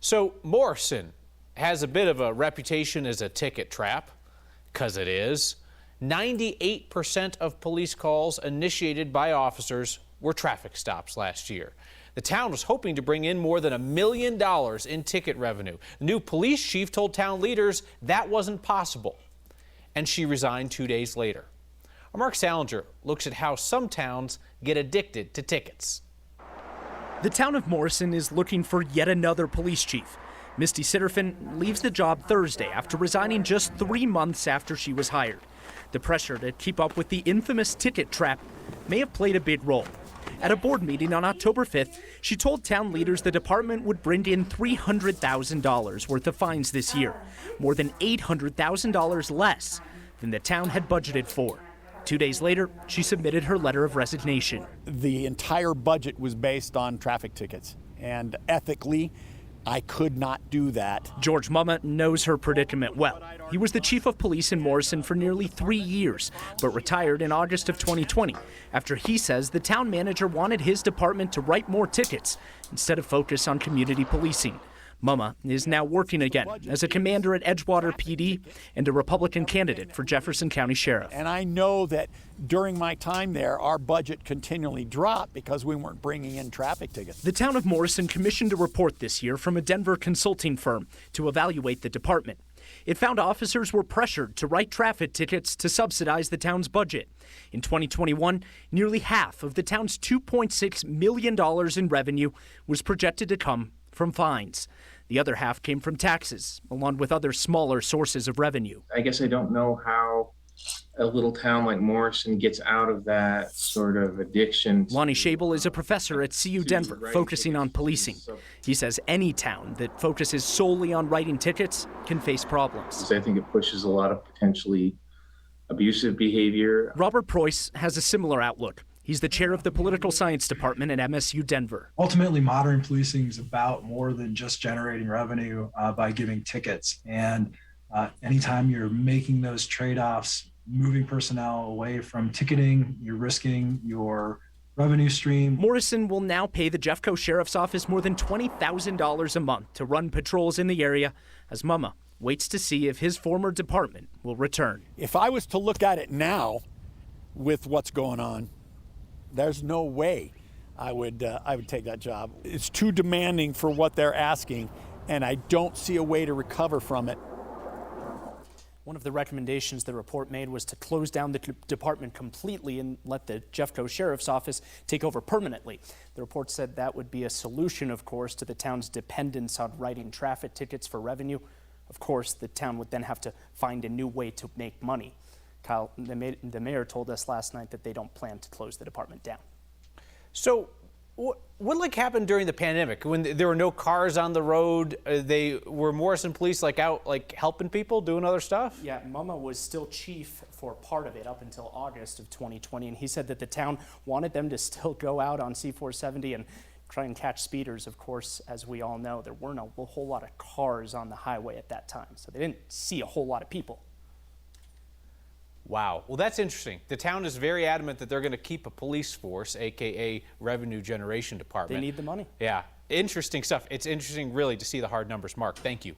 So Morrison has a bit of a reputation as a ticket trap, because it is. 98% of police calls initiated by officers were traffic stops last year. The town was hoping to bring in more than $1 million in ticket revenue. The new police chief told town leaders that wasn't possible, and she resigned 2 days later. Our Mark Salinger looks at how some towns get addicted to tickets. The town of Morrison is looking for yet another police chief. Misty Sitterfin leaves the job Thursday after resigning just 3 months after she was hired. The pressure to keep up with the infamous ticket trap may have played a big role. At a board meeting on October 5th, she told town leaders the department would bring in $300,000 worth of fines this year, more than $800,000 less than the town had budgeted for. 2 days later, she submitted her letter of resignation. The entire budget was based on traffic tickets, and ethically, I could not do that. George Mumma knows her predicament well. He was the chief of police in Morrison for nearly 3 years, but retired in August of 2020 after he says the town manager wanted his department to write more tickets instead of focus on community policing. Mumma is now working again as a commander at Edgewater PD and a Republican candidate for Jefferson County Sheriff. And I know that during my time there, our budget continually dropped because we weren't bringing in traffic tickets. The town of Morrison commissioned a report this year from a Denver consulting firm to evaluate the department. It found officers were pressured to write traffic tickets to subsidize the town's budget. In 2021, nearly half of the town's $2.6 million in revenue was projected to come from fines. The other half came from taxes, along with other smaller sources of revenue. I guess I don't know how a little town like Morrison gets out of that sort of addiction. Lonnie Schabel is a professor at CU Denver, focusing on policing. He says any town that focuses solely on writing tickets can face problems. I think it pushes a lot of potentially abusive behavior. Robert Preuss has a similar outlook. He's the chair of the political science department at MSU Denver. Ultimately, modern policing is about more than just generating revenue by giving tickets. And anytime you're making those trade-offs, moving personnel away from ticketing, you're risking your revenue stream. Morrison will now pay the Jeffco Sheriff's Office more than $20,000 a month to run patrols in the area, as Mumma waits to see if his former department will return. If I was to look at it now with what's going on, there's no way I would take that job. It's too demanding for what they're asking, and I don't see a way to recover from it. One of the recommendations the report made was to close down the department completely and let the Jeffco Sheriff's Office take over permanently. The report said that would be a solution, of course, to the town's dependence on writing traffic tickets for revenue. Of course, the town would then have to find a new way to make money. Kyle, the mayor told us last night that they don't plan to close the department down. So what happened during the pandemic when there were no cars on the road? Were Morrison police out helping people, doing other stuff? Yeah, Mumma was still chief for part of it up until August of 2020, and he said that the town wanted them to still go out on C-470 and try and catch speeders. Of course, as we all know, there weren't a whole lot of cars on the highway at that time, so they didn't see a whole lot of people. Wow. Well, that's interesting. The town is very adamant that they're going to keep a police force, a.k.a. revenue generation department. They need the money. Yeah. Interesting stuff. It's interesting, really, to see the hard numbers. Mark, thank you.